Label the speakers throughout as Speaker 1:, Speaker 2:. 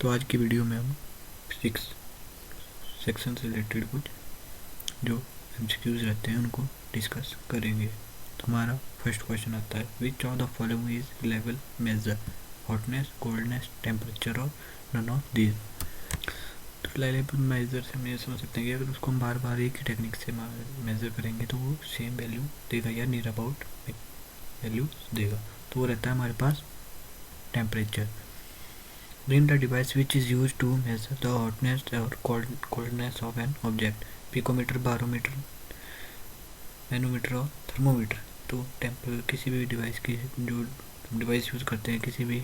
Speaker 1: तो आज की वीडियो में हम फिजिक्स सेक्शन से रिलेटेड कुछ जो एमसीक्यूज रहते हैं उनको डिस्कस करेंगे। तो हमारा फर्स्ट क्वेश्चन आता है, which of the following is level measure, hotness, coldness, temperature और नन ऑफ दीज। तो लेवल मेजर से हम ये समझ सकते हैं कि अगर उसको हम बार बार एक ही टेक्निक से मेजर करेंगे तो वो सेम वैल्यू देगा या नियर अबाउट वैल्यू देगा। तो वो रहता है हमारे पास temperature. Name the device which is used to measure the hotness or coldness of an object. Picometre, barometer, manometer और थर्मोमीटर। तो किसी भी डिवाइस की जो डिवाइस यूज़ करते हैं किसी भी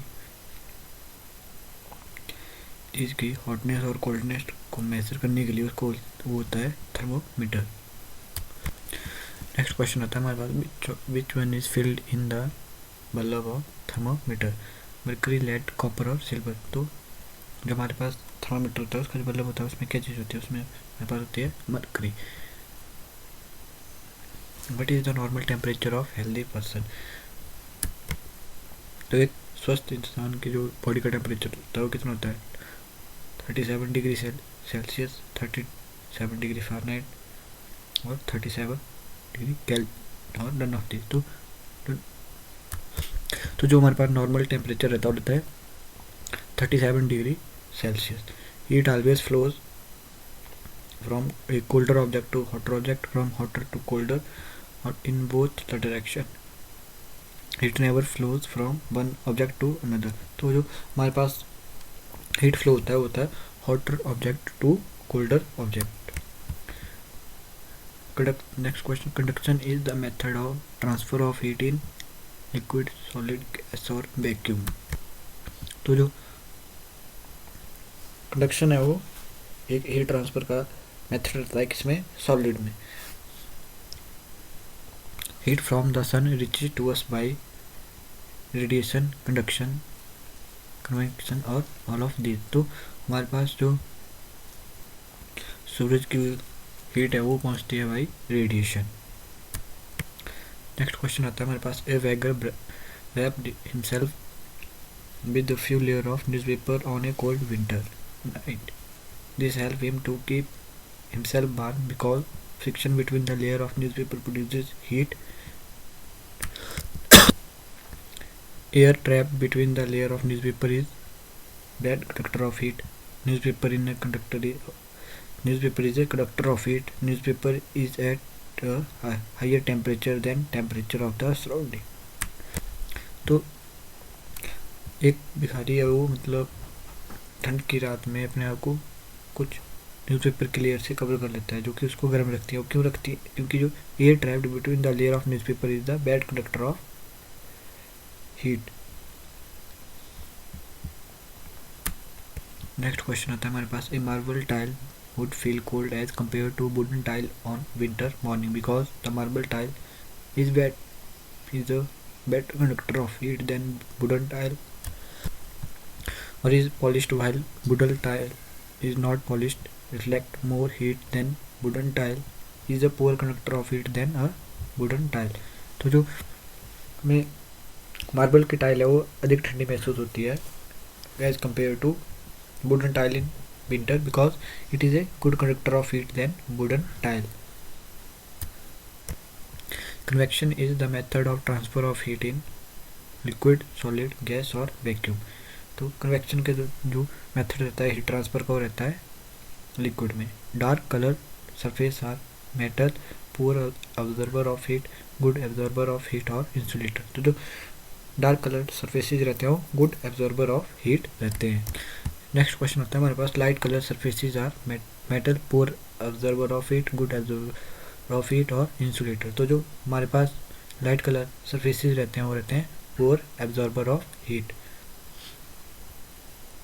Speaker 1: चीज़ की हॉटनेस और कोल्डनेस को मेजर करने के लिए उसको वो होता है थर्मोमीटर। नेक्स्ट क्वेश्चन आता है हमारे पास, which one is filled in the bulb of thermometer, mercury, lead, copper और सिल्वर। तो जो हमारे पास थर्मामीटर होता है उसका जो बल्ब होता है उसमें क्या चीज़ होती है, उसमें हमारे पास होती है mercury. What is the normal temperature of healthy person. तो एक स्वस्थ इंसान की जो बॉडी का टेम्परेचर होता है वो कितना होता है, 37 डिग्री सेल्सियस, 37 डिग्री फ़ारेनहाइट और 37 डिग्री केल्विन और नन ऑफ दिस। तो जो हमारे पास नॉर्मल टेम्परेचर रहता है 37 degree Celsius. Heat always flows from a colder object to hotter object, from hotter to colder, or in both the direction. Heat never flows from one object to another. तो जो हमारे पास heat flow होता है hotter object to colder object. Next question. Conduction is the method of transfer of heat in liquid, solid, gas और vacuum. तो जो conduction है वो एक हीट ट्रांसफ़र का मेथड रहता है किसमें, सॉलिड में। Heat from the sun reaches to us by radiation, conduction, convection और ऑल ऑफ दिस। तो हमारे पास जो सूरज की हीट है वो पहुंचती है बाय रेडिएशन। नेक्स्ट क्वेश्चन आता है हमारे पास, ए वैगर wrapped himself with a few layers of newspaper on a cold winter night. This helps him to keep himself warm because friction between the layer of newspaper produces heat. Air trapped between the layer of newspaper is bad conductor of heat. Newspaper is a conductor of heat. Newspaper is at a higher temperature than temperature of the surrounding. तो एक भिखारी है वो मतलब ठंड की रात में अपने आप को कुछ न्यूज़पेपर के लेयर से कवर कर लेता है जो कि उसको गर्म रखती है। वो क्यों रखती है, क्योंकि जो air trapped between the layer of newspaper is the bad conductor of heat. Next question आता है हमारे पास, a marble tile would feel cold as compare to wooden tile on winter morning because the marble tile is a better conductor of heat than wooden tile, or is polished while wooden tile is not polished, reflect more heat than wooden tile, is a poor conductor of heat than a wooden tile. तो जो हमें marble की tile है वो अधिक ठंडी महसूस होती है as compare to wooden tile in winter because it is a good conductor of heat than wooden tile. Convection is the method of transfer of heat in liquid, solid, gas और vacuum. तो convection के जो method रहता है heat transfer का वो रहता है लिक्विड में। Dark colour surface are metal, poor observer of heat, good absorber of heat और इंसुलेटर। तो जो डार्क कलर सरफेसेज रहते हैं वो गुड एब्जॉर्बर ऑफ हीट रहते हैं। नेक्स्ट क्वेश्चन आता है हमारे पास, light colour surfaces are metal, poor observer of heat, good absorber of heat और इंसुलेटर। तो जो हमारे पास लाइट कलर सरफेसेज रहते हैं वो रहते हैं poor absorber of heat.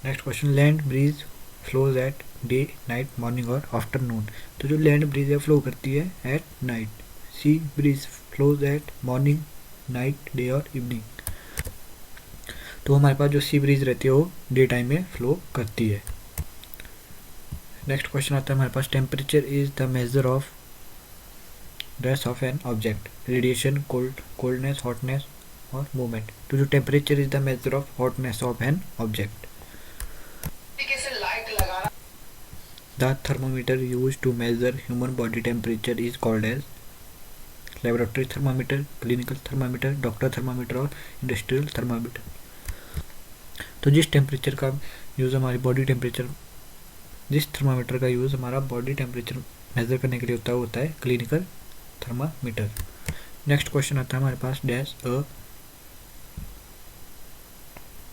Speaker 1: Next question, land breeze flows at day, night, morning और आफ्टरनून। तो जो लैंड ब्रीज है फ्लो करती है at night, sea breeze flows at morning, night, day और इवनिंग। तो हमारे पास जो सी ब्रीज रहती है वो डे टाइम में फ्लो करती है। नेक्स्ट क्वेश्चन आता है हमारे पास, temperature is the measure of dress of an object, radiation, coldness, hotness और मूवमेंट। तो जो temperature is the measure of hotness of an object. The thermometer use to measure human body temperature is called as laboratory thermometer, clinical thermometer, doctor thermometer और industrial thermometer. तो जिस temperature का use हमारी body temperature, जिस thermometer का use हमारा body temperature measure करने के लिए होता है क्लिनिकल थर्मामीटर। नेक्स्ट क्वेश्चन आता है हमारे पास,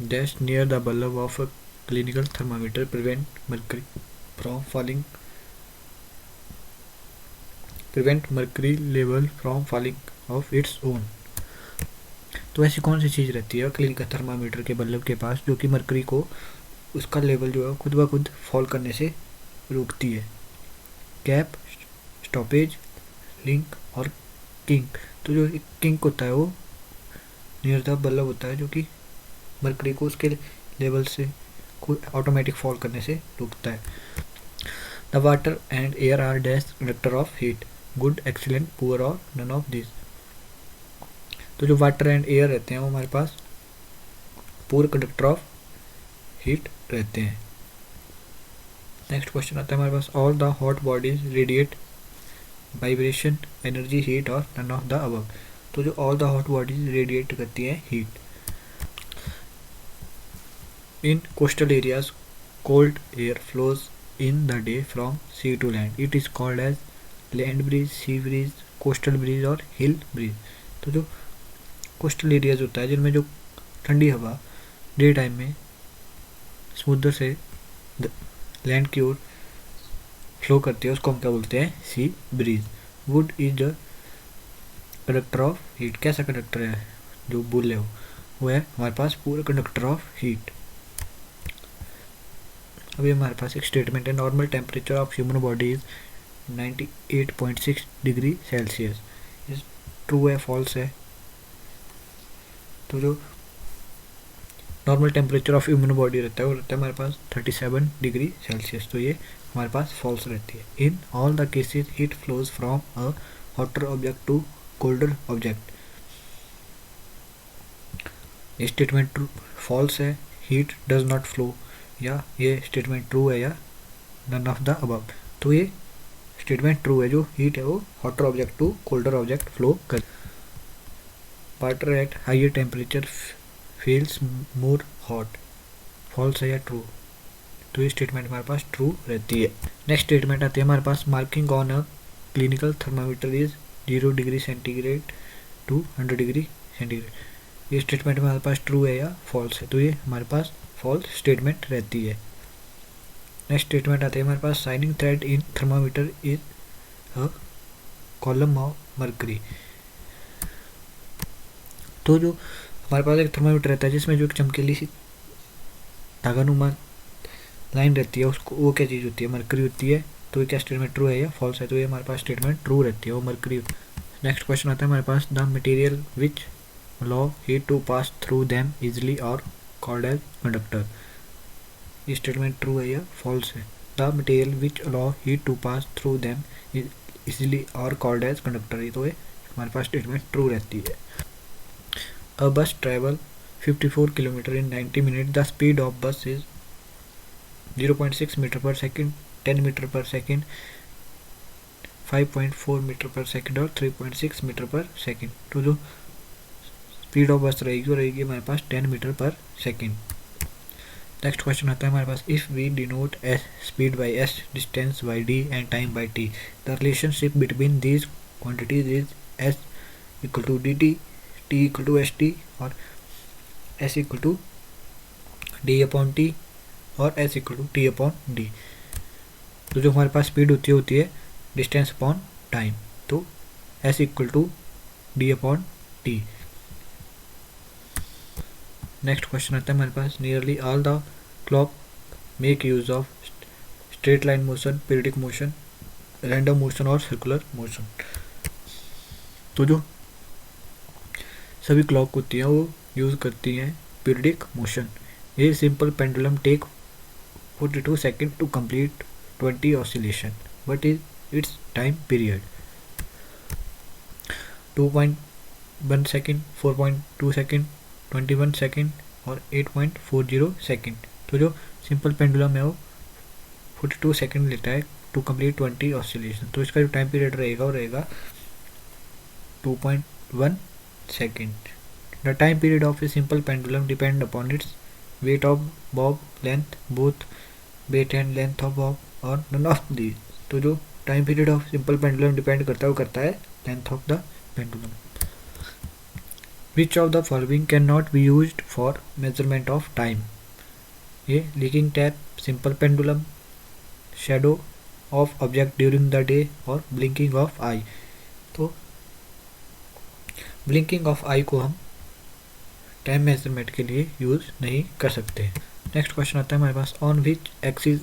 Speaker 1: dash near the bulb of a clinical thermometer prevent mercury from falling, prevent mercury level from falling of its own. तो ऐसी कौन सी चीज़ रहती है क्लिनिकल थर्मामीटर के बल्ब के पास जो कि मर्करी को उसका लेवल जो है खुद ब खुद फॉल करने से रोकती है? कैप, स्टॉपेज, लिंक और किंक। तो जो किंक होता है वो नियर द बल्ब होता है जो कि मर्करी को उसके लेवल से ऑटोमेटिक फॉल करने से रोकता है। The water and air are dash conductor of heat, good, excellent, poor और नन ऑफ दिस। तो जो वाटर एंड एयर रहते हैं वो हमारे पास पूरे कंडक्टर ऑफ हीट रहते हैं। नेक्स्ट क्वेश्चन आता है हमारे पास, all the hot bodies radiate vibration, energy, heat और नन ऑफ द अबव। तो जो all the hot bodies radiate करती हैं heat. In coastal areas cold air flows in the day from sea to land, it is called as land breeze, sea breeze, coastal breeze और hill bridge. तो जो coastal areas होता है जिनमें जो ठंडी हवा डे टाइम में समुद्र से लैंड की ओर फ्लो करती है उसको हम क्या बोलते हैं? Sea breeze. Would is the conductor of heat. कैसा कंडक्टर है जो बोल रहे हो? वो है हमारे पास पूरा कंडक्टर ऑफ हीट। अभी हमारे पास एक स्टेटमेंट है, normal temperature of human body is 98.6 degree Celsius. True है, फॉल्स है? तो जो normal temperature of human body रहता है वो रहता है हमारे पास 37 डिग्री सेल्सियस। तो ये हमारे पास फॉल्स रहती है। In all the cases heat flows from a hotter object to colder object. ये स्टेटमेंट ट्रू फॉल्स है, हीट डज नॉट फ्लो, या ये स्टेटमेंट ट्रू है या नन ऑफ द अबव। तो ये स्टेटमेंट ट्रू है, जो हीट है वो hotter object to colder object flow कर। Water at higher temperature feels more hot, false है या ट्रू? तो ये स्टेटमेंट हमारे पास ट्रू रहती है। नेक्स्ट स्टेटमेंट आती है हमारे पास, marking on a clinical thermometer is 0 degree centigrade to 100 degree centigrade. ये स्टेटमेंट हमारे पास ट्रू है या फॉल्स है? तो ये हमारे पास फॉल्स स्टेटमेंट रहती है। नेक्स्ट स्टेटमेंट आती है हमारे पास, shining thread in thermometer is a column of mercury. तो जो हमारे पास एक थर्मामीटर रहता है जिसमें जो एक चमकीली सी धागानुमा लाइन रहती है उसको, वो क्या चीज़ होती है? मर्करी होती है। तो ये क्या स्टेटमेंट ट्रू है या फॉल्स है? तो ये हमारे पास स्टेटमेंट ट्रू रहती है, वो मर्करी। नेक्स्ट क्वेश्चन आता है हमारे पास, the material which allow heat to pass through them easily और कॉल्ड एज कंडक्टर। ये स्टेटमेंट ट्रू है या फॉल्स है? The material which allow heat to pass through them easily और कॉल्ड एज कंडक्टर। ये तो है हमारे पास स्टेटमेंट ट्रू रहती है। A bus travel 54 km in 90 minutes. The speed of bus is 0.6 meter per second, 10 meter per second, 5.4 meter per second और 3.6 meter per second। तो जो स्पीड ऑफ बस रहेगी वो रहेगी हमारे पास 10 मीटर पर सेकेंड। नेक्स्ट क्वेश्चन आता है हमारे पास, if we denote S speed by S, distance by D and time by T, the relationship between these quantities is S equal to D T, T equal to S T और S equal to D upon T और S equal to T upon D. तो जो हमारे पास speed होती है distance upon time, तो S equal to D upon T. Next question आता है हमारे पास, nearly all the clock make use of straight line motion, periodic motion, random motion और सर्कुलर मोशन। तो जो सभी क्लॉक होती हैं वो यूज़ करती हैं पीरियडिक मोशन। ये simple pendulum take 42 second to complete 20 oscillation, but its time period 2.1 second, 4.2 second, 21 second और 8.40 सेकेंड। तो जो सिंपल पेंडुलम है वो 42 सेकेंड लेता है टू कम्प्लीट 20 ऑसिलेशन। तो इसका जो टाइम पीरियड रहेगा वो रहेगा 2.1 second. The time period of a simple pendulum depend upon its weight of bob, length both weight and length of bob और नन ऑफ दी। तो जो time period of simple pendulum depend करता है वो करता है length of the pendulum. Which of the following can not be used for measurement of time? ये leaking tap, simple pendulum, shadow of object during the day और blinking of आई। तो blinking of आई को हम टाइम मेजरमेंट के लिए use नहीं कर सकते। नेक्स्ट क्वेश्चन आता है हमारे पास, on which axis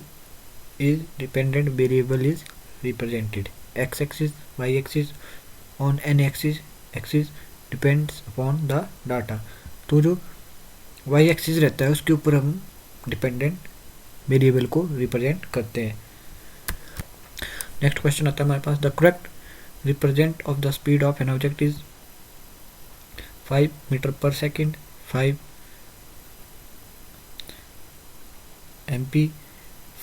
Speaker 1: is dependent variable is represented? X axis, Y axis, on an axis depends upon the data. तो जो वाई एक्सिस रहता है उसके ऊपर हम डिपेंडेंट वेरिएबल को रिप्रेजेंट करते हैं। नेक्स्ट क्वेश्चन आता है हमारे पास, the correct represent of the speed of an object is 5 metre पर सेकेंड, 5 MP,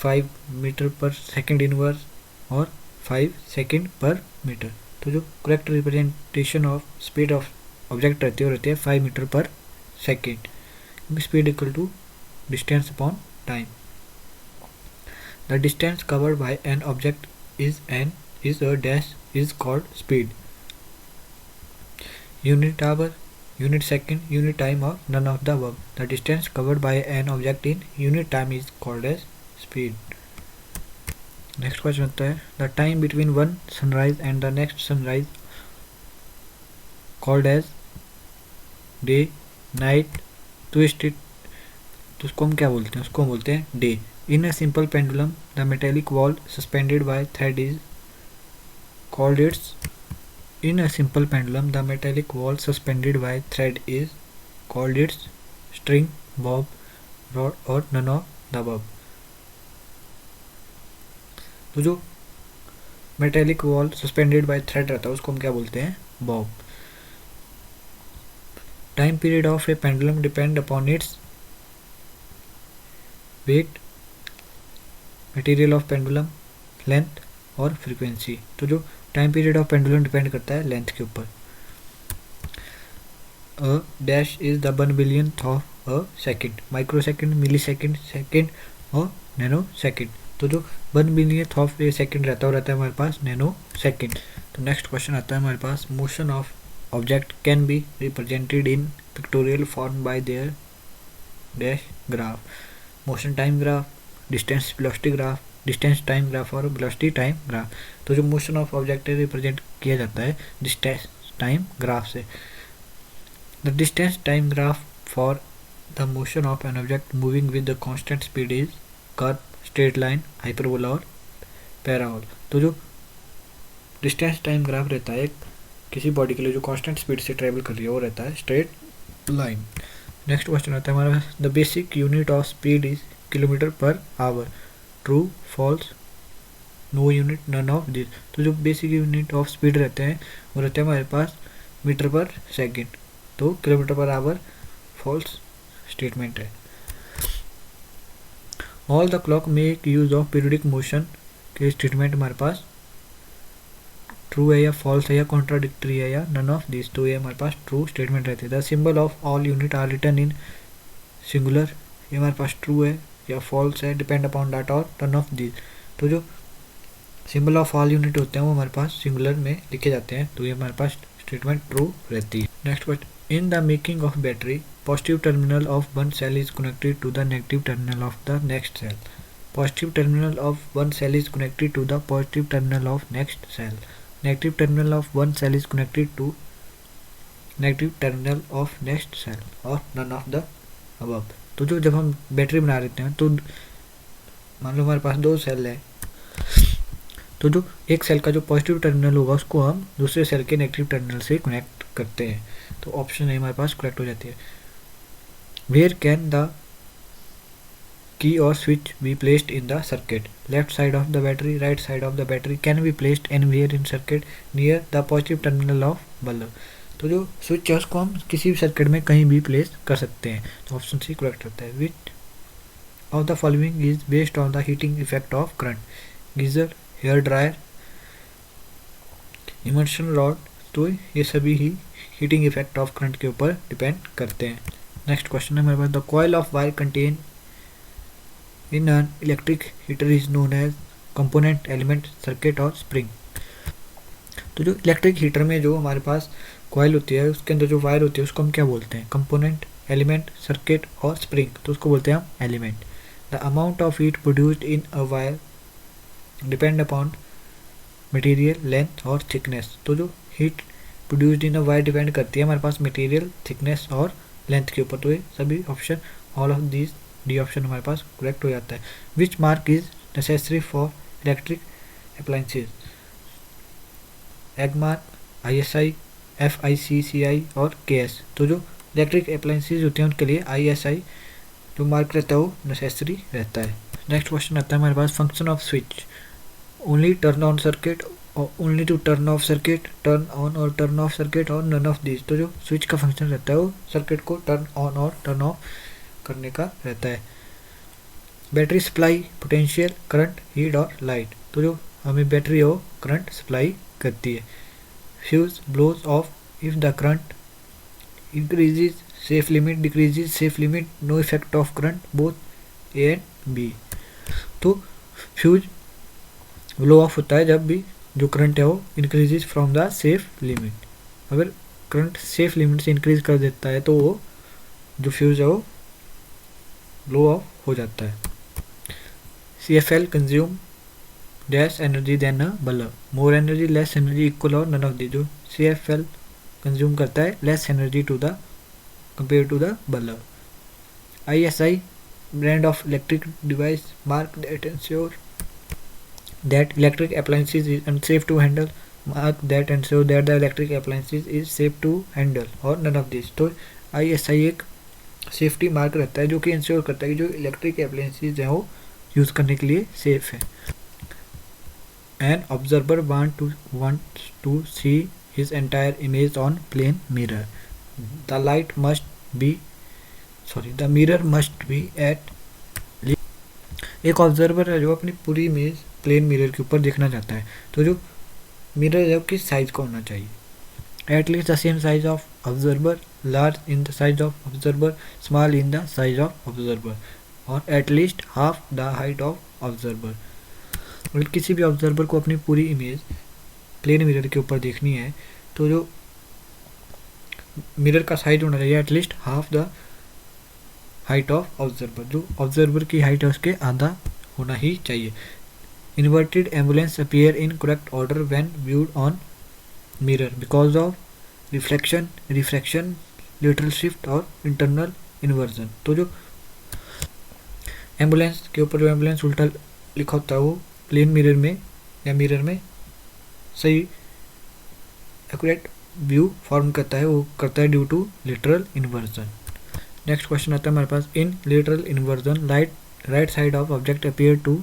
Speaker 1: 5 मीटर पर सेकेंड इनवर्स और 5 सेकेंड पर मीटर। तो जो correct representation of speed of object रहती है वो रहती है 5 मीटर पर सेकेंड, क्योंकि speed equal to distance upon time. The distance covered by an object is a dash is called speed. Unit hour, unit second, unit time or none of the above. The distance covered by an object in unit time is called as speed. Next question होता है, the time between one sunrise and the next sunrise called as day, night, twisted. तो उसको हम क्या बोलते हैं? उसको हम बोलते हैं day. In a simple pendulum, the metallic ball suspended by thread is called its. In a simple pendulum, the metallic ball suspended by thread is called its string, bob, rod or none of the above. तो जो metallic ball suspended by thread रहता है उसको हम क्या बोलते हैं? Bob. Time period of a pendulum depend upon its weight, material of pendulum, length और फ्रीक्वेंसी। तो जो time period of pendulum depend करता है लेंथ के ऊपर। A dash is the 1 billionth of a second, microsecond, millisecond, second और nano second. तो जो 1 बिलियंथ ऑफ ए सेकेंड रहता है हमारे पास नैनो सेकेंड। तो नेक्स्ट क्वेश्चन आता है हमारे पास, motion of object can be represented in pictorial form by their dash graph. Motion time graph, distance velocity graph, distance time graph और वेलोसिटी टाइम ग्राफ। तो जो मोशन ऑफ ऑब्जेक्ट रिप्रेजेंट किया जाता है डिस्टेंस टाइम ग्राफ से। The distance time graph for the motion of an object moving with the constant speed is curve, straight line, hyperbola और parabola. तो जो distance time graph रहता है किसी बॉडी के लिए जो कांस्टेंट स्पीड से ट्रेवल कर रही है वो रहता है स्ट्रेट लाइन। नेक्स्ट क्वेश्चन आता है हमारा, the basic unit of speed is kilometre per hour, true, false, no unit, none of this. तो जो बेसिक यूनिट ऑफ स्पीड रहते हैं वो रहते हैं हमारे पास मीटर पर सेकेंड। तो kilometre per hour false statement है। All the clock make use of periodic motion के स्टेटमेंट हमारे पास ट्रू है या फॉल्स है या कॉन्ट्राडिक्टरी है या नन ऑफ दिस। तो ये हमारे पास ट्रू स्टेटमेंट रहते हैं। The symbol of all unit are written in singular, ये हमारे पास ट्रू है या फॉल्स है, डिपेंड अपॉन डाटा और नन ऑफ दिस। तो जो सिंबल ऑफ ऑल यूनिट होते हैं वो हमारे पास सिंगुलर में लिखे जाते हैं। तो ये हमारे पास स्टेटमेंट ट्रू रहती है। Next question, in the making of battery positive terminal of one cell is connected to the negative terminal of the next cell. Positive terminal of one cell is connected to the positive terminal of next cell. Negative terminal of one cell is connected to negative terminal of next cell और none of the above. तो जो जब हम battery बना लेते हैं तो मान लो हमारे पास 2 सेल है, तो जो एक सेल का जो पॉजिटिव टर्मिनल होगा उसको हम दूसरे सेल के नेगेटिव टर्मिनल से कनेक्ट करते हैं। तो ऑप्शन है हमारे पास करेक्ट हो जाती है। वेयर कैन द की और switch be placed in the circuit? Left side of the battery, right side of the battery, can be placed anywhere in circuit near the positive terminal of bulb. तो जो switch है उसको हम किसी भी circuit में कहीं भी प्लेस कर सकते हैं। तो ऑप्शन सी करेक्ट होता है। Which of the following is based on the heating effect of current? Geyser, hair dryer, immersion rod. तो ये सभी ही हीटिंग इफेक्ट ऑफ करंट के ऊपर डिपेंड करते हैं। नेक्स्ट क्वेश्चन है हमारे पास, the coil of wire contain in an electric heater is known as component, element, circuit और स्प्रिंग। तो जो इलेक्ट्रिक हीटर में जो हमारे पास कॉइल होती है उसके अंदर जो वायर होती है उसको हम क्या बोलते हैं? कंपोनेंट, एलिमेंट, सर्किट और स्प्रिंग। तो उसको बोलते हैं हम element. The amount of heat produced in a wire depend upon material, length और थिकनेस। तो जो heat produced in a wire depend करती है हमारे पास मटेरियल, थिकनेस और लेंथ के ऊपर। तो ये सभी option, all of these D option हमारे पास करेक्ट हो जाता है। Which mark is necessary for electric appliances? Egg mark, ISI, FICCI और KS। तो जो इलेक्ट्रिक अप्लायंसेज होते हैं उनके लिए ISI जो मार्क रहता है वो नेसेसरी रहता है। नेक्स्ट क्वेश्चन आता है हमारे पास, function of switch, only turn on circuit और only to turn off circuit, turn on और टर्न ऑफ सर्किट और नन ऑफ दिस। तो जो स्विच का फंक्शन रहता है वो सर्किट को टर्न ऑन और टर्न ऑफ करने का रहता है। Battery supply, potential, current, heat और लाइट। तो जो हमें बैटरी हो करंट सप्लाई करती है। Fuse blows off if the current increases, safe limit decreases, safe limit, no effect of current, both A and B। तो फ्यूज ब्लो ऑफ होता है जब भी जो करंट है वो increases from the safe limit. अगर करंट सेफ लिमिट से इंक्रीज कर देता है तो वो जो फ्यूज है वो ब्लो ऑफ हो जाता है। CFL consume dash energy than a bulb, more energy, less energy, equal और नन ऑफ दी। जो CFL कंज्यूम करता है less energy to the compare to the bulb. ISI brand of electric device mark that ensure that electric appliances is unsafe to handle, mark that ensure that the electric appliances is safe to handle और none of this। तो ISI एक safety mark रहता है जो कि ensure करता है कि जो इलेक्ट्रिक अप्लायंसेज हैं वो यूज़ करने के लिए सेफ है। An observer wants to see his entire image on plane mirror. The mirror must be at, एक ऑब्जर्वर है जो अपनी पूरी इमेज प्लेन मिरर के ऊपर देखना चाहता है। तो जो मिरर है किस साइज का होना चाहिए? At least the same size of observer, large in the size of observer, small in the size of observer और at least half the height of observer. अगर किसी भी ऑब्जर्वर को अपनी पूरी इमेज प्लेन मिरर के ऊपर देखनी है तो जो मिरर का साइज होना चाहिए at least half the height of observer. जो ऑब्जर्वर की हाइट है उसके आधा होना ही चाहिए। Inverted ambulance appear in correct order when viewed on mirror because of reflection, refraction, lateral shift और इंटरनल इन्वर्जन। तो जो एम्बुलेंस के ऊपर जो एम्बुलेंस उल्टा लिखा होता है वो प्लेन मिरर में या मिरर में सही एक्यूरेट व्यू फॉर्म करता है, वो करता है due to lateral inversion. Next question आता है हमारे पास, in lateral inversion right side of object appear to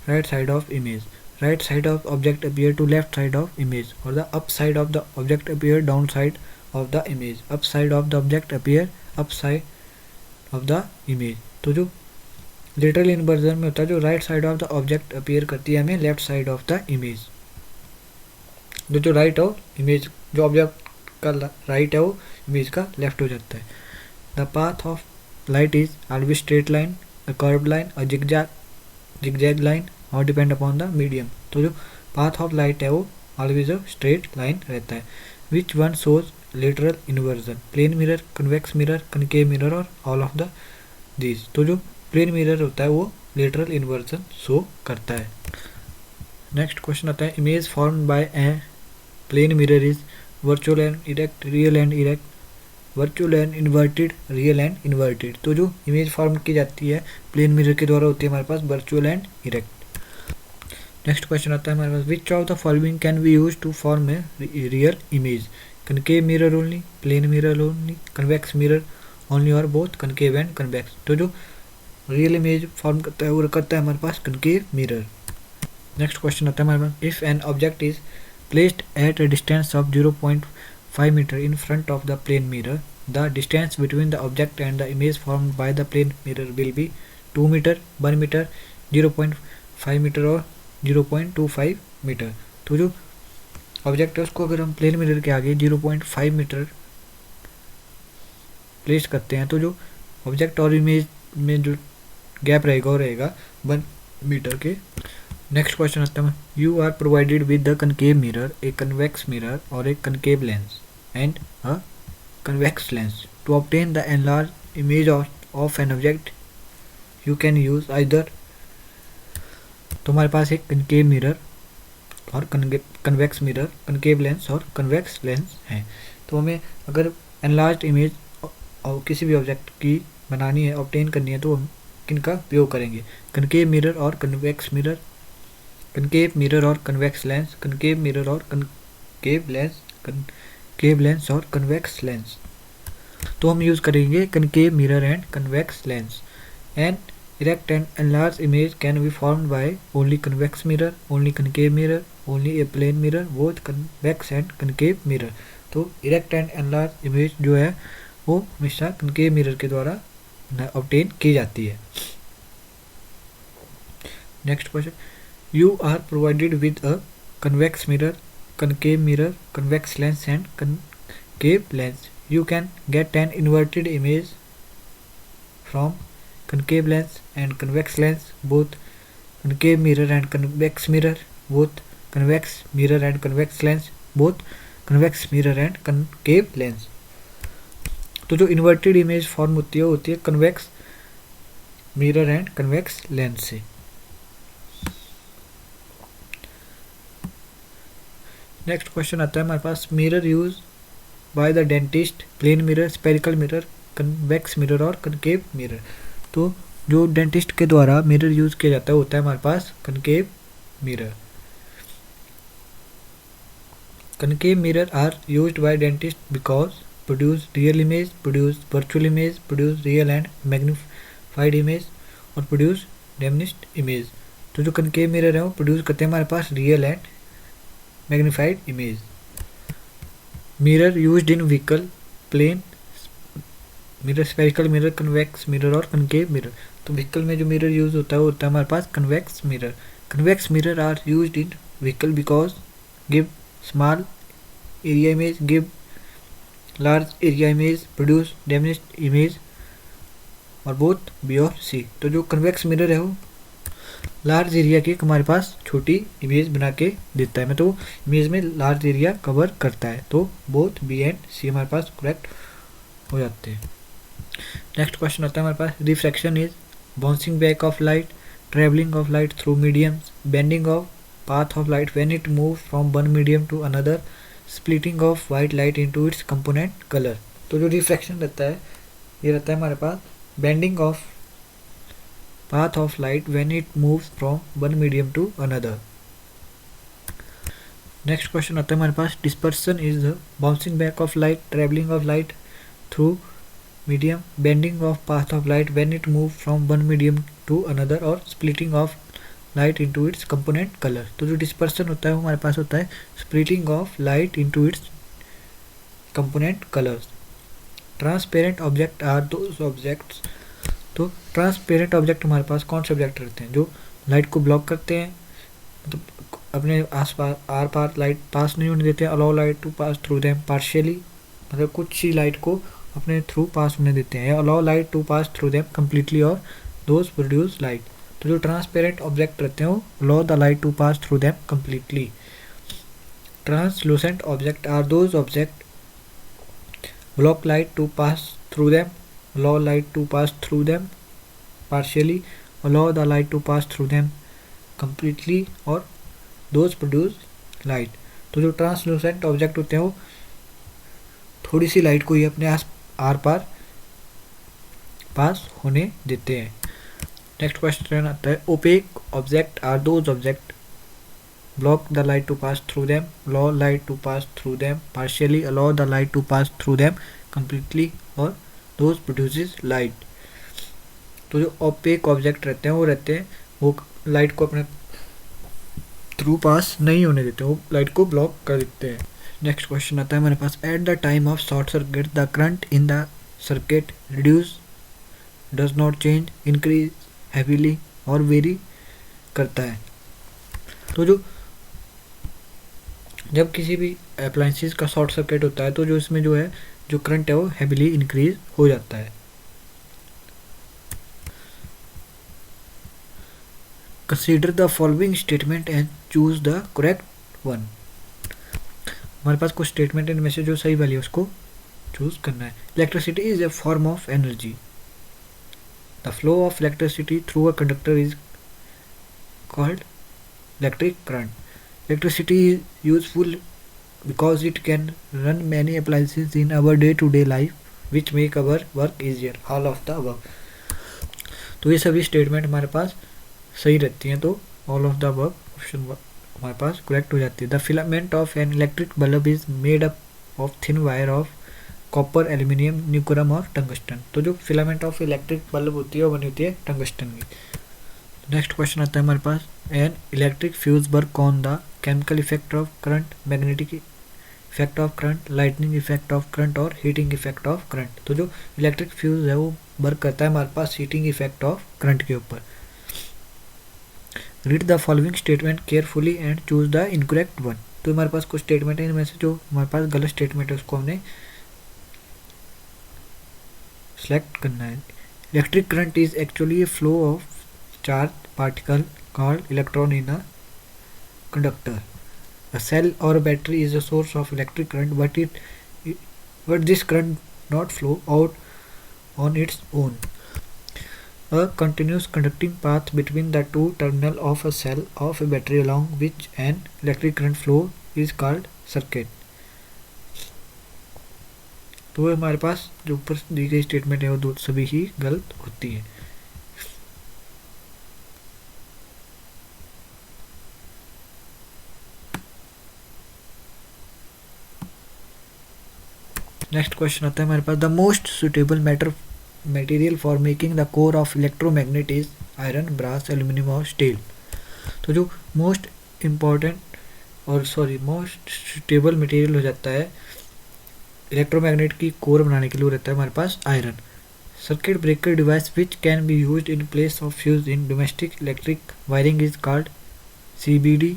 Speaker 1: right side of image, right side of object appear to left side of image और the up side of the object appear down side of the image, up side of the object appear up side of the image. तो जो lateral inversion में होता है जो right side of the object appear करती है हमें left side of the image. जो राइट हो इमेज जो ऑब्जेक्ट का राइट है वो इमेज का लेफ्ट हो जाता है। The path of light is always straight line, a curved line, a zigzag line और डिपेंड अपॉन द मीडियम। तो जो पाथ ऑफ लाइट है वो ऑलवेज अ स्ट्रेट लाइन रहता है। Which one shows lateral inversion? Plane mirror, convex mirror, concave mirror और all of the these. तो जो प्लेन मिरर होता है वो लेटरल इन्वर्जन शो करता है। नेक्स्ट क्वेश्चन आता है, image formed by a plane mirror is virtual and erect, real and erect, virtual and inverted, real and inverted. तो जो इमेज फॉर्म की जाती है प्लेन मिरर के द्वारा होती है हमारे पास virtual and erect. Next question आता है हमारे पास, which of the following can be use to form a real image? Concave mirror only, plane mirror only, convex mirror only और बोथ कनकेव एंड कन्वेक्स। तो जो रियल इमेज फॉर्म करता है वो करता है हमारे पास कनकेव मिरर। नेक्स्ट क्वेश्चन आता है हमारे पास, if an object is placed at a distance of 0.5 meter in front of the plane mirror, the distance between the object and the image formed by the plane mirror will be 2 metre, 1 metre, 0.5 metre और 0.25 metre. तो जो object है उसको अगर हम plane mirror के आगे 0.5 metre place करते हैं तो जो ऑब्जेक्ट और इमेज में जो गैप रहेगा वो रहेगा 1 मीटर के। नेक्स्ट क्वेश्चन आता है, you are provided with the concave mirror, a convex mirror और a concave lens and a convex lens. To obtain the enlarge image of an object you can use either. तो हमारे पास एक concave mirror और convex mirror, concave lens और convex lens है। तो हमें अगर एनलार्ज इमेज और किसी भी ऑब्जेक्ट की बनानी है, ऑब्टेन करनी है, तो हम किनका उपयोग करेंगे? कनकेव मिरर और कन्वेक्स मिरर, कनकेव मिरर और कन्वेक्स लेंस, कनकेव मिरर और कनकेव लेंस, कनकेव लेंस और कन्वेक्स लेंस। तो हम यूज़ करेंगे concave mirror and convex lens. And erect and enlarged image can be formed by only convex mirror, only concave mirror, only a plane mirror, both convex and concave mirror। तो erect and enlarged image जो है वो हमेशा concave mirror के द्वारा obtain की जाती है। Next question, you are provided with a convex mirror, concave mirror, convex lens and concave lens. You can get an inverted image from concave lens and convex lens, both concave mirror and convex mirror, both convex mirror and convex lens, both convex mirror and concave lens। तो जो inverted image form होती है convex mirror and convex lens से। Next question आता है हमारे पास, mirror use by the dentist, plane mirror, spherical mirror, convex mirror और कनकेव मिरर। तो जो डेंटिस्ट के द्वारा मिरर यूज किया जाता है होता है हमारे पास concave mirror. Concave mirror are used by dentist because produce real image, produce virtual image, produce real and magnified image और प्रोड्यूस डेमिनिश्ड इमेज। तो जो कनकेव मिरर है वो प्रोड्यूस करते हैं हमारे पास real and magnified image. Mirror used in vehicle, plane mirror, spherical mirror, convex mirror और कनकेव मिरर। तो व्हीकल में जो मिरर यूज होता है वो होता है हमारे पास convex mirror. Convex mirror are used in vehicle because give small area image, give large area image, produce diminished image और बोथ बी और सी। तो जो कन्वेक्स मिरर है वो लार्ज एरिया की हमारे पास छोटी इमेज बना के देता है, मतलब इमेज में लार्ज एरिया कवर करता है। तो बोथ बी एंड सी हमारे पास करेक्ट हो जाते हैं। नेक्स्ट क्वेश्चन आता है हमारे पास, refraction is bouncing back of light, travelling of light through mediums, bending of path of light when it move from one medium to another, splitting of white light into its component colour. तो जो refraction रहता है ये रहता है हमारे पास bending of path of light when it moves from one medium to another। Next question आता है हमारे पास, dispersion is the bouncing back of light, travelling of light through medium, bending of path of light when it move from one medium to another और splitting of light into its component colour. तो जो dispersion होता है वो हमारे पास होता है splitting of light into its component colours. Transparent object are those objects. तो ट्रांसपेरेंट ऑब्जेक्ट हमारे पास कौन से ऑब्जेक्ट रहते हैं? जो लाइट को ब्लॉक करते हैं, मतलब अपने आसपास आर पार लाइट पास नहीं होने देते हैं, allow light to pass through them partially, मतलब कुछ ही लाइट को अपने थ्रू पास होने देते हैं, या allow light to pass through them completely और दोज प्रोड्यूस लाइट। तो जो ट्रांसपेरेंट ऑब्जेक्ट रहते हैं वो allow the light to pass through them completely. Translucent object are those object block light to pass through them, allow light to pass through them partially, allow the light to pass through them completely और those produce light। तो जो translucent object होते हैं वो थोड़ी सी light को ही अपने are पार पास होने देते हैं। नेक्स्ट क्वेश्चन आता है, opaque object are those object block the light to pass through them, allow light to pass through them partially, allow the light to pass through them completely और those produces light. तो जो opaque object रहते हैं वो light को अपने through pass नहीं होने देते, वो लाइट को ब्लॉक कर देते हैं। नेक्स्ट क्वेश्चन आता है हमारे पास, at the time of short circuit the current in the circuit reduce does not change, increase heavily और वेरी करता है। तो जो जब किसी भी अप्लायंसेस का शॉर्ट सर्किट होता है तो जो इसमें जो है जो करंट है वो हैवीली इंक्रीज हो जाता है। Consider the following statement and choose the correct one. हमारे पास कुछ स्टेटमेंट इनमें से जो सही वाली है उसको चूज करना है। Electricity is a form of energy. The flow of electricity through a conductor is called electric current. Electricity is useful because it can run many appliances in our day-to-day life, which make our work easier. All of the above. तो ये सभी statement हमारे पास सही रहती हैं, तो all of the above option हमारे पास correct हो जाती है। The filament of an electric bulb is made up of thin wire of copper, aluminium, न्यूक्रोम और टंगस्टन। तो जो फिलामेंट ऑफ इलेक्ट्रिक बल्ब होती है वो बनी होती है टंगस्टन की। नेक्स्ट क्वेश्चन आता है हमारे पास, an electric fuse work on the chemical effect of current, magnetic effect of current, lightning effect of current और हीटिंग इफेक्ट ऑफ करंट। तो जो इलेक्ट्रिक फ्यूज है वो वर्क करता है हमारे पास हीटिंग इफेक्ट ऑफ करंट के ऊपर। Read the following statement carefully and choose the incorrect one. तो हमारे पास कुछ स्टेटमेंट है, इनमें से जो हमारे पास गलत स्टेटमेंट है उसको हमने सेलेक्ट करना है। Electric current is actually A flow of charge particle called electron in a conductor. A cell or a battery is a source of electric current, but this current not flow out on its own. A continuous conducting path between the two terminal of a cell of a battery along which an electric current flow is called circuit. तो हमारे पास जो ऊपर दी गई statement है वो दो सभी ही गलत होती है। नेक्स्ट क्वेश्चन आता है हमारे पास, the most suitable material for making the core of electromagnet is iron, brass, aluminium और स्टील। तो जो मोस्ट सुटेबल मटेरियल हो जाता है इलेक्ट्रोमैग्नेट की कोर बनाने के लिए रहता है हमारे पास iron. Circuit breaker device which can be used in place of fuse in domestic electric wiring is called CBD,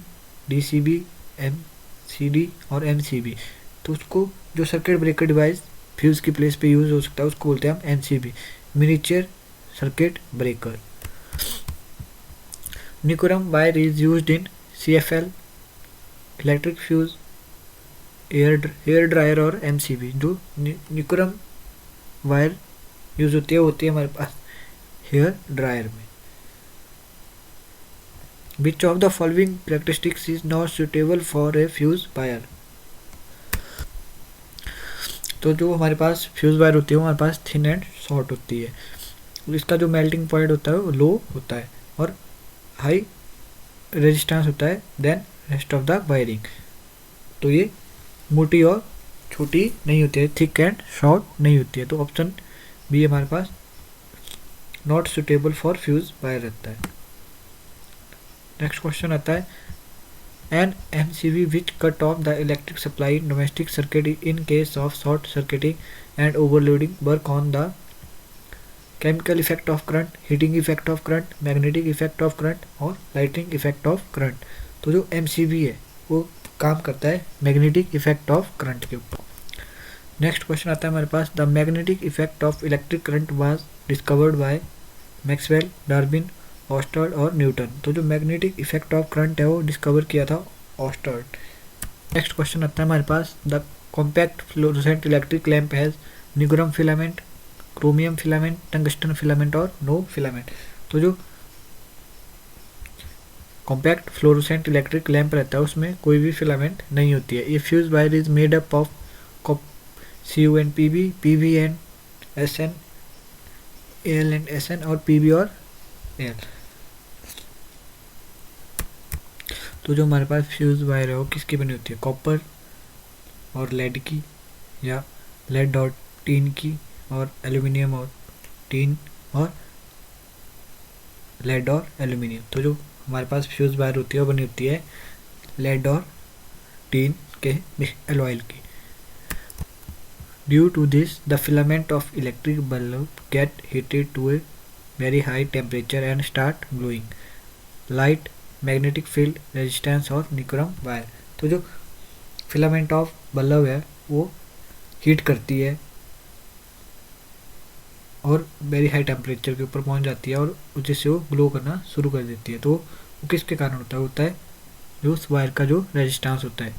Speaker 1: DCB, MCD और MCB। तो उसको जो सर्किट ब्रेकर डिवाइस फ्यूज की प्लेस पे यूज हो सकता है उसको बोलते हैं हम MCB, miniature circuit breaker. Nichrome wire is used in CFL, electric fuse, air dryer और MCB। जो न्यूक्रोम वायर यूज होती है हमारे पास हेयर ड्रायर में। Which of the following characteristics is not suitable for a fuse wire? तो जो हमारे पास fuse wire होती है वो हमारे पास थिन एंड शॉर्ट होती है। इसका जो मेल्टिंग पॉइंट होता है वो लो होता है और हाई रेजिस्टेंस होता है than rest of the wiring. तो ये मोटी और छोटी नहीं होती है, थिक एंड शॉर्ट नहीं होती है। तो ऑप्शन बी हमारे पास not suitable for fuse wire रहता है। नेक्स्ट क्वेश्चन आता है, an MCB which cut off the electric supply in domestic circuit in case of short circuiting and overloading work on the chemical effect of current, heating effect of current, magnetic effect of current और lighting effect of current। तो जो MCB है वो काम करता है magnetic effect of current के ऊपर। नेक्स्ट क्वेश्चन आता है हमारे पास, the magnetic effect of electric current was discovered by Maxwell, Darwin, ऑस्टर्ड और न्यूटन। तो जो मैग्नेटिक इफेक्ट ऑफ करंट है वो डिस्कवर किया था ऑस्टर्ड। नेक्स्ट क्वेश्चन आता है हमारे पास, the compact fluorescent electric lamp has nichrome filament, chromium filament, tungsten filament और नो फिलामेंट। तो जो कॉम्पैक्ट फ्लोरोसेंट इलेक्ट्रिक लैंप रहता है उसमें कोई भी फिलामेंट नहीं होती है। ये fuse wire is made up of CuNPB, PV and SN, AL and SN और PB और AL। तो जो हमारे पास फ्यूज वायर है वो किसकी बनी होती है, कॉपर और लेड की, या लेड और टीन की, और एल्यूमिनियम और टीन, और लेड और एल्यूमिनियम। तो जो हमारे पास फ्यूज वायर होती है वो बनी होती है लेड और टीन के एलॉयल की। Due to this the filament of electric bulb get heated to a very high temperature and start glowing. Light, magnetic field, resistance और निक्रम वायर। तो जो फिलामेंट ऑफ बल्ब है वो हीट करती है और वेरी हाई टेम्परेचर के ऊपर पहुंच जाती है और जिससे वो ग्लो करना शुरू कर देती है। तो वो किसके कारण होता है जो उस वायर का जो रेजिस्टेंस होता है।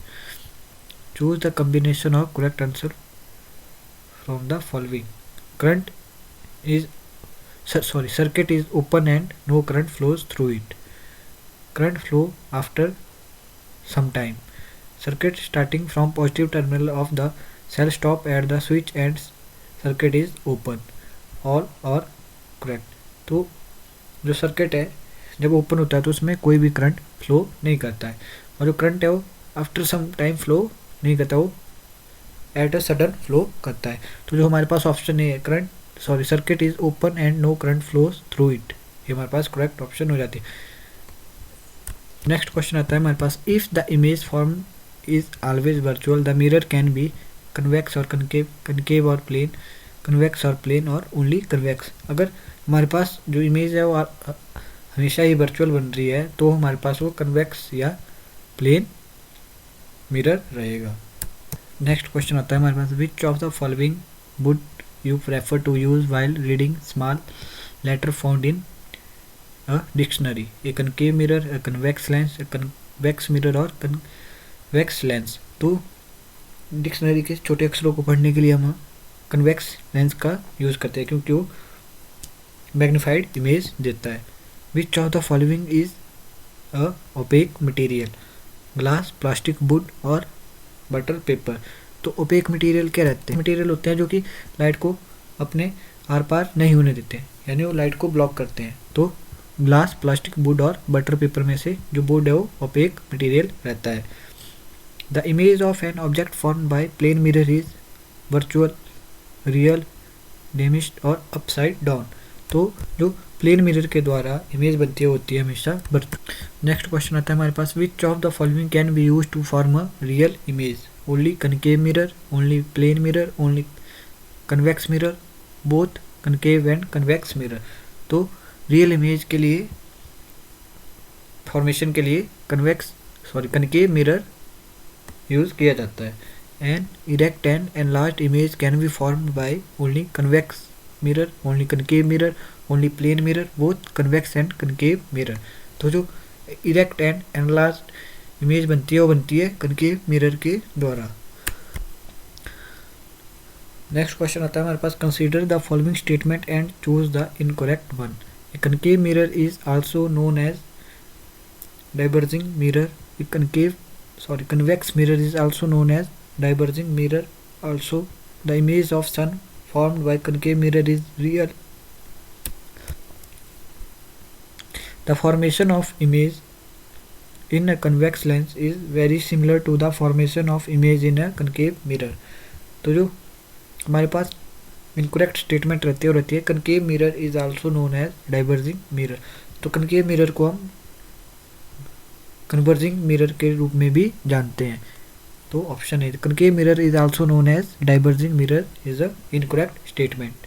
Speaker 1: Choose the combination of correct answer from the following. Current is circuit is open and no current flows through it. Current flow after some time. Circuit starting from positive terminal of the cell stop at the switch and circuit is open. All are correct. तो जो circuit है जब open होता है तो उसमें कोई भी करंट फ्लो नहीं करता है और जो करंट है वो आफ्टर सम टाइम फ्लो नहीं करता, वो एट अ सडन फ्लो करता है। तो जो हमारे पास ऑप्शन है current circuit is open and no current flows through it, ये हमारे पास करेक्ट ऑप्शन हो जाती है। नेक्स्ट क्वेश्चन आता है हमारे पास, if the image form is always virtual the mirror can be convex और कनकेव और प्लेन, कन्वेक्स और प्लेन और ओनली कन्वेक्स। अगर हमारे पास जो इमेज है वो हमेशा ही वर्चुअल बन रही है तो हमारे पास वो कन्वेक्स या प्लेन मिरर रहेगा। नेक्स्ट क्वेश्चन आता है हमारे पास, which of the following would you prefer to use while reading small letter found in a dictionary? A concave mirror, a convex lens, a convex mirror और convex lens। तो dictionary के छोटे अक्षरों को पढ़ने के लिए हम कन्वेक्स लेंस का यूज़ करते हैं क्योंकि वो मैग्नीफाइड इमेज देता है। Which of the following is a opaque material? Glass, plastic, wood और बटर पेपर। तो ओपेक मटेरियल क्या रहते हैं? मटेरियल होते हैं जो कि लाइट को अपने आर पार नहीं होने देते हैं, यानी वो लाइट को ब्लॉक करते हैं। तो ग्लास, प्लास्टिक, वुड और बटर पेपर में से जो वुड है वो ओपेक मटेरियल रहता है। The image of an object form by plane mirror is virtual, real, diminished और अपसाइड डाउन। तो जो प्लेन मिरर के द्वारा इमेज बनती है होती है हमेशा वर्चुअल। नेक्स्ट क्वेश्चन आता है हमारे पास, which of the following can be use to form a real image? Only concave mirror, only plane mirror, only convex mirror, both concave and convex mirror. तो रियल इमेज के लिए formation के लिए concave mirror use किया जाता है। An erect and enlarged image can be formed by only convex mirror, only concave mirror, only plane mirror, both convex and concave mirror. तो जो इरेक्ट एंड एनलार्ज्ड इमेज बनती है वो बनती है कनकेव मिरर के द्वारा। नेक्स्ट क्वेश्चन आता है हमारे पास, consider the following statement and choose the incorrect one. A concave mirror is also known as diverging mirror. A convex mirror is also known as diverging mirror also. The image of sun formed by concave mirror is real. The formation of image in a convex lens is very similar to the formation of image in a concave mirror. तो जो हमारे पास incorrect statement रहती है concave mirror is also known as diverging mirror. तो concave mirror को हम converging mirror के रूप में भी जानते हैं। तो ऑप्शन है concave mirror is also known as diverging mirror is a incorrect statement.